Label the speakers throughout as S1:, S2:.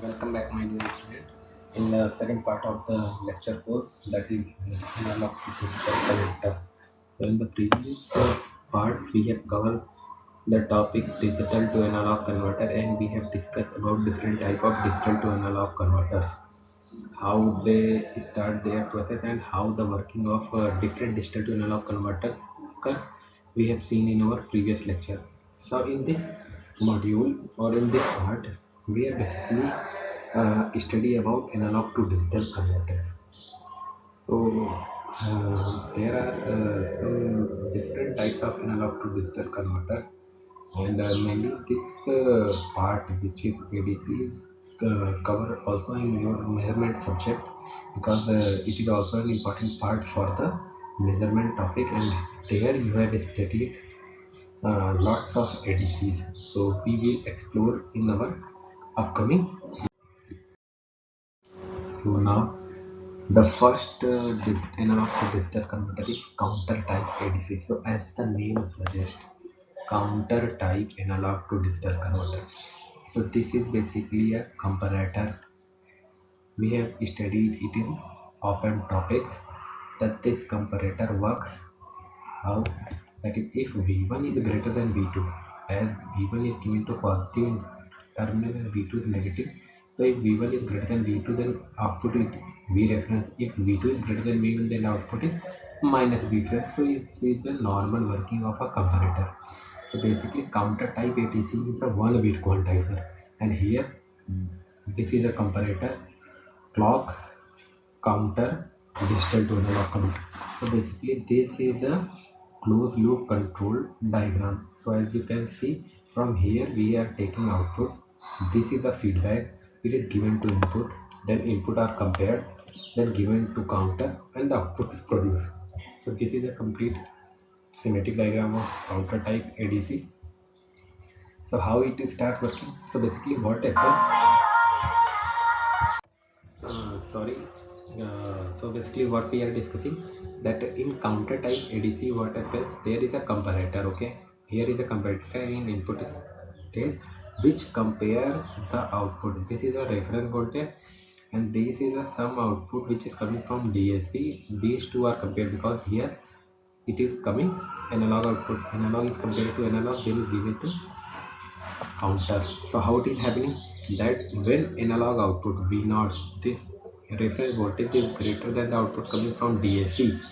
S1: Welcome back, my dear student. In the second part of the lecture course, that is analog to digital converters. So, in the previous part, we have covered the topic digital to analog converter, and we have discussed about different type of digital to analog converters, how they start their process, and how the working of different digital to analog converters occurs. We have seen in our previous lecture. So, in this module or in this part, we are basically study about analog to digital converters. So there are some different types of analog to digital converters, and mainly this part, which is ADC, is cover also in your measurement subject, because it is also an important part for the measurement topic, and there you have studied lots of ADCs. So we will explore in our upcoming. So now the first analog to digital converter is counter type ADC. So as the name suggests, counter type analog to digital converter. So this is basically a comparator. We have studied it in open topics that this comparator works how, that is, if V1 is greater than V2, as V1 is given to positive terminal and V2 is negative. So if V1 is greater than V2, then output is V reference. If V2 is greater than V1, then output is minus V reference. So it is a normal working of a comparator. So basically, counter type ATC is a one bit quantizer, and here this is a comparator, clock, counter, digital to analog converter. So basically this is a closed loop control diagram. So as you can see, from here we are taking output, this is the feedback, it is given to input, then input are compared, then given to counter, and the output is produced. So this is a complete schematic diagram of counter type ADC. So how it starts working? So basically what happens, sorry, so basically what we are discussing, that in counter type ADC, what happens, there is a comparator. Okay, here is a comparator in input stage which compares the output. This is a reference voltage, and this is a some output which is coming from DSP. These two are compared, because here it is coming analog output, analog is compared to analog, then is given to counter. So how it is happening, that when analog output V0, this reference voltage is greater than the output coming from DAC,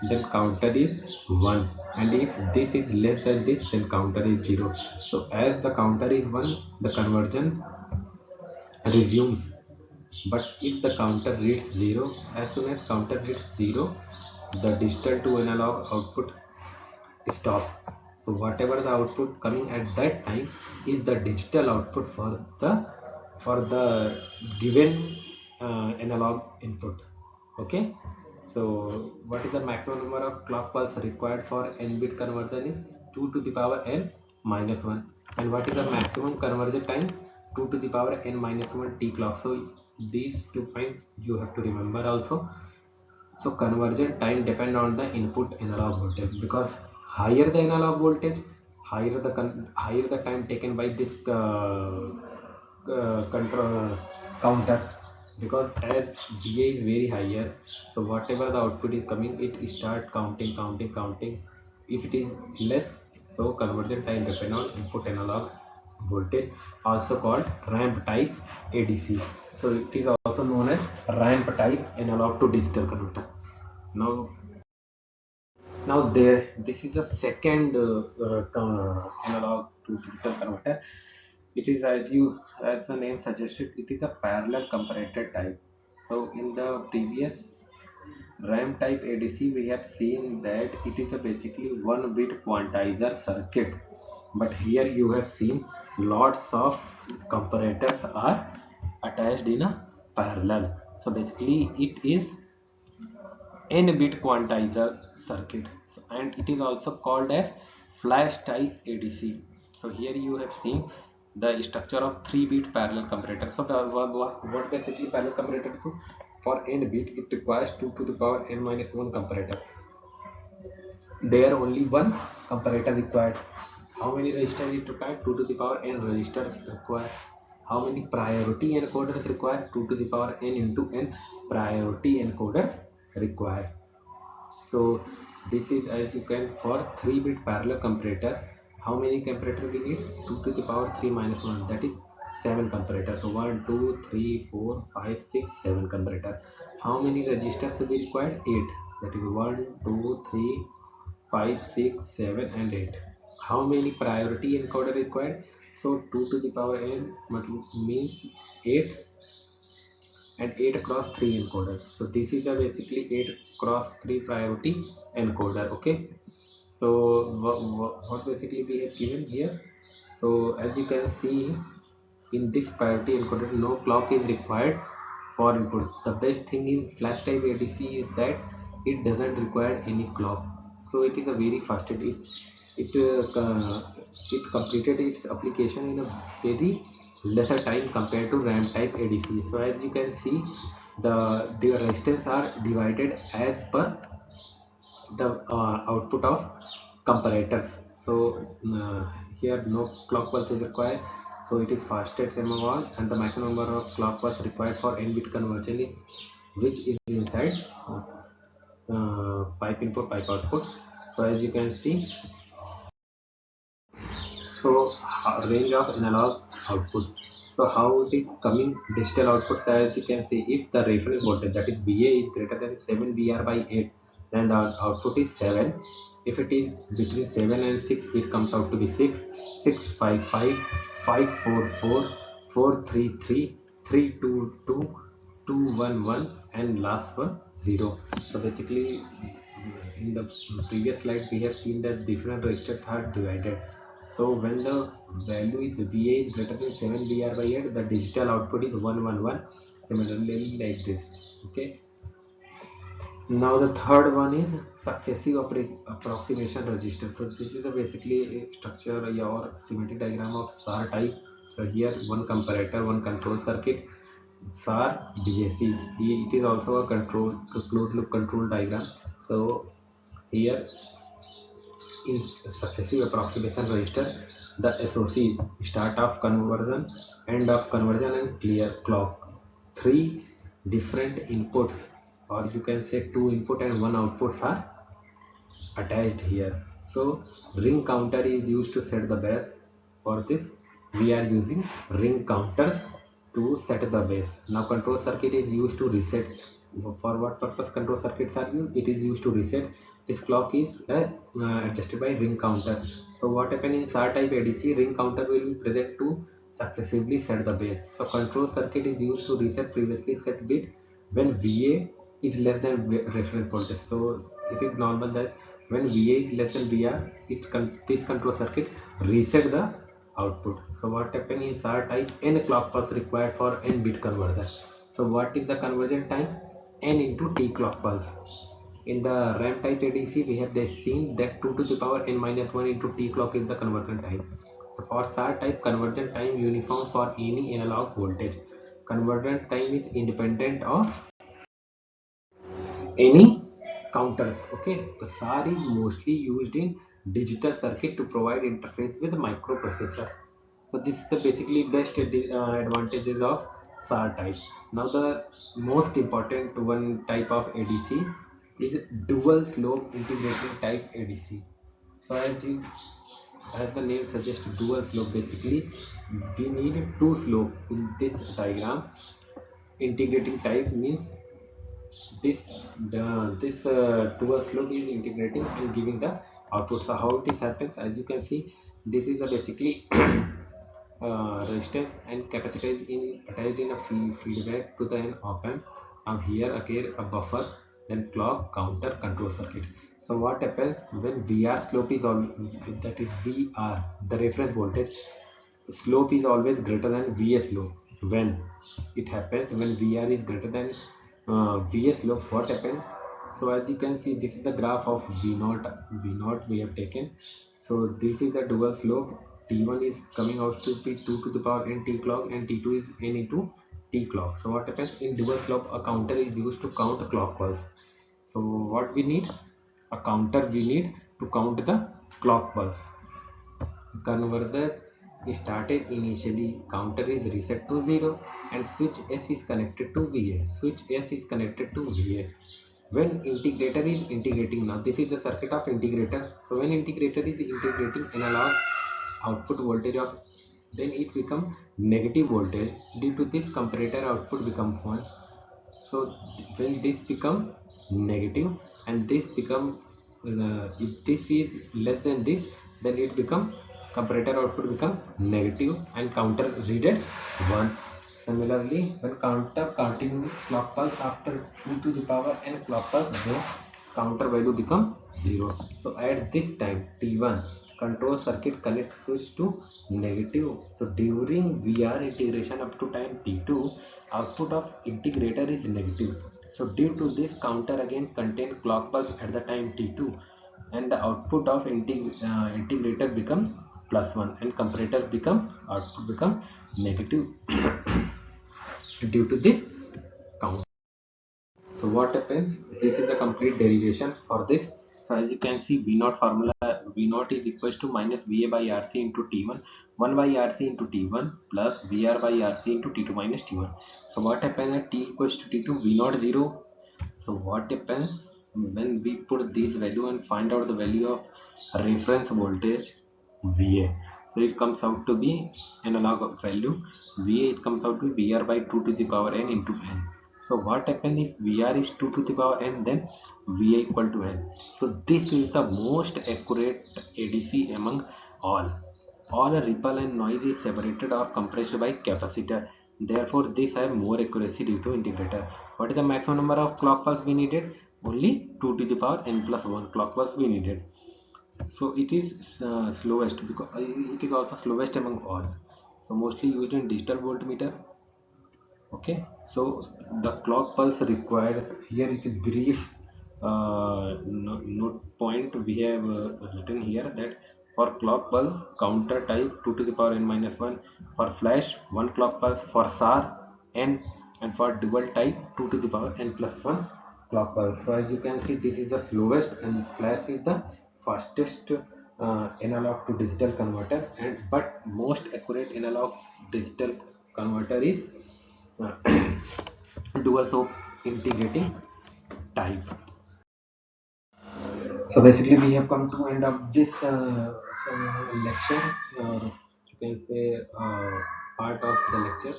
S1: then counter is 1, and if this is less than this, then counter is 0. So as the counter is 1, the conversion resumes, but if the counter reads 0, as soon as counter reads 0, the digital to analog output stop. So whatever the output coming at that time is the digital output for the given analog input. Okay. So what is the maximum number of clock pulse required for n bit conversion is 2 to the power n minus 1. And what is the maximum conversion time? 2 to the power n minus 1 t clock. So these 2 points you have to remember also. So conversion time depend on the input analog voltage, because higher the analog voltage, higher the time taken by this control counter, because as DA is very higher, so whatever the output is coming, it start counting. If it is less, so conversion time depend on input analog voltage, also called ramp type ADC. So it is also known as ramp type analog to digital converter. Now, there, this is a second analog to digital converter. It is, as the name suggested, it is a parallel comparator type. So in the previous RAM type ADC, we have seen that it is a basically one bit quantizer circuit, but here you have seen lots of comparators are attached in a parallel. So basically it is n-bit quantizer circuit. And it is also called as flash type ADC. So here you have seen the structure of 3-bit parallel comparator. So the what basically parallel comparator do? For n bit, it requires 2 to the power n minus 1 comparator. There only one comparator required. How many resistors it required? 2 to the power n resistors required. How many priority encoders required? 2 to the power n into n priority encoders required. So this is, as you can, for 3-bit parallel comparator, how many comparator we need? 2 to the power 3 minus 1, that is 7 comparator. So 1 2 3 4 5 6 7 comparator. How many registers will be required? 8, that is 1 2 3 5 6 7 and 8. How many priority encoder required? So 2 to the power n means 8 and 8 across 3 encoders. So this is a basically 8 cross 3 priority encoder. Okay, so what basically we have given here? So as you can see, in this priority encoder no clock is required for input. The best thing in flash type ADC is that it doesn't require any clock, so it is a very fast. It completed its application in a very lesser time compared to RAM type ADC. So as you can see, the resistance are divided as per the output of comparators. So here no clock pulse is required, so it is fastest among all, and the maximum number of clock pulse required for n bit conversion is which is inside pipe input pipe output. So as you can see, so range of analog output. So how it is coming digital output? As you can see, if the reference voltage, that is VA, is greater than 7 VR by 8, then the output is 7. If it is between 7 and 6, it comes out to be 6 6 5 5 5 4 4 4 3 3 3 2 2 2 1 1 and last one 0. So basically, in the previous slide we have seen that different registers are divided. So when the value is VA is greater than 7 VR by 8, the digital output is 111. Similarly like this. Okay. Now the third one is successive approximation register. So this is a basically a structure or schematic diagram of SAR type. So here one comparator, one control circuit, SAR DAC. It is also a closed loop control diagram. So here in successive approximation register, the SOC, start of conversion, end of conversion and clear clock. Three different inputs, or you can say two input and one outputs are attached here. So ring counter is used to set the base. For this we are using ring counters to set the base. Now control circuit is used to reset. For what purpose control circuits are used? It is used to reset. This clock is adjusted by ring counter. So what happens in SAR type ADC, ring counter will be present to successively set the base. So control circuit is used to reset previously set bit when VA is less than reference voltage. So it is normal that when VA is less than VR, this control circuit reset the output. So what happens in SAR type, n clock pulse required for n bit conversion. So what is the conversion time? N into t clock pulse. In the RAM type ADC, we have seen that 2 to the power n minus 1 into t clock is the conversion time. So for SAR type, conversion time uniform for any analog voltage. Conversion time is independent of any counters. Okay, the SAR is mostly used in digital circuit to provide interface with microprocessors. So this is the basically best advantages of SAR type. Now the most important one type of ADC is dual slope integrating type ADC. So as the name suggests, dual slope, basically we need two slope in this diagram. Integrating type means this dual slope is integrating and giving the output. So how it is happens, as you can see, this is a basically resistance and capacitor in attached in a feedback to the op amp. Now here again a buffer, then clock, counter, control circuit. So what happens when VR slope is all, that is VR, the reference voltage slope is always greater than VS slope. When it happens, when VR is greater than VS slope, what happens? So as you can see, this is the graph of V0 we have taken. So this is the dual slope. T1 is coming out to be 2 to the power n t clock, and T2 is n into t clock. So what happens in dual slope? A counter is used to count clock pulse. So what we need? A counter we need to count the clock pulse. Converter started initially, counter is reset to 0 and switch S is connected to VA. Switch S is connected to VA. When integrator is integrating, now this is the circuit of integrator. So when integrator is integrating analog output voltage of, then it become negative voltage. Due to this comparator output becomes 1. So when this become negative and this become if this is less than this, then it become comparator output become negative and counter read at 1. Similarly, when counter continues clock pulse after 2 to the power n clock pulse, then counter value become 0. So at this time T1, control circuit connect switch to negative. So during VR integration up to time T2, output of integrator is negative. So due to this, counter again contain clock pulse at the time T2 and the output of integrator become +1 and comparator become output become negative due to this count. So what happens? This is the complete derivation for this. So as you can see, V naught formula, V naught is equals to minus VA by RC into T1, 1 by RC into T1 plus VR by RC into T2 minus T1. So what happens at T equals to T2? V naught 0. So what happens when we put this value and find out the value of reference voltage VA? So it comes out to be analog value VA. It comes out to be VR by 2 to the power n into n. So what happens if VR is 2 to the power n, then VA equal to n. So this is the most accurate ADC among all. All ripple and noise is separated or compressed by capacitor. Therefore, this have more accuracy due to integrator. What is the maximum number of clock pulse we needed? Only 2 to the power n plus 1 clock pulse we needed. So it is slowest because it is also slowest among all. So mostly used in digital voltmeter. Okay, so the clock pulse required here, it is brief note point we have written here that for clock pulse counter type 2 to the power n minus 1, for flash 1 clock pulse, for SAR n, and for dual type 2 to the power n plus 1 clock pulse. So as you can see, this is the slowest and flash is the fastest analog to digital converter, and but most accurate analog digital converter is dual soap integrating type. So basically we have come to end of this lecture, or you can say part of the lecture.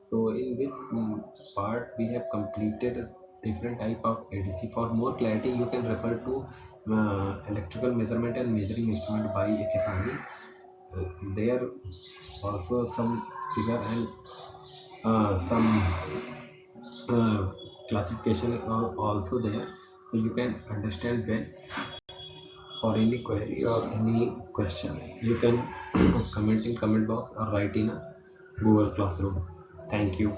S1: So in this part we have completed different type of ADC. For more clarity you can refer to electrical measurement and measuring instrument by Ekesani. There also some figure and some classification are also there, so you can understand well. For any query or any question, you can comment in comment box or write in a Google Classroom. Thank you.